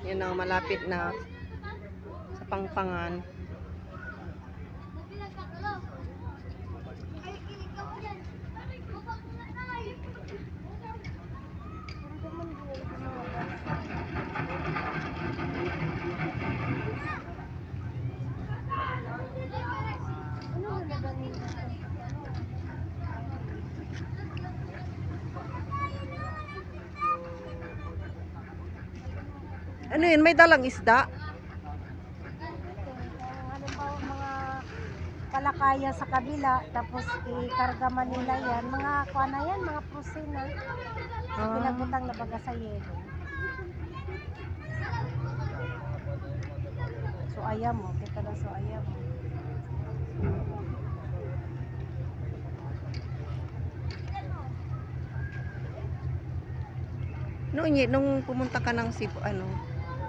Yan na, malapit na sa Pangpangan. Ano yun? May dalang isda? Halimbawa mga palakaya sa kabila, tapos ikarga Manila yan, mga kuha na yan, mga prosina. Pinagutang na baga sa yelo. So ayam mo, kita na so ayam mo. Nung pumunta ka ng Cebu,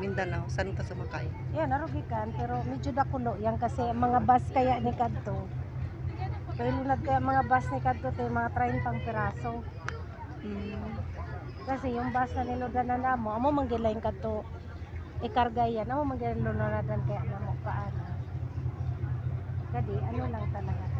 Mindanao, saan ka sumakay? Yan, narugikan, pero medyo dakulo yan kasi mga bus kaya ni kadto. Pailunad kaya mga bus ni kadto tayo mga 30 piraso. Kasi yung bus na niludanan na amo manggilayin kadto ikarga yan, amo manggilayin lunadan kaya namo paano. Kadi ano lang talaga.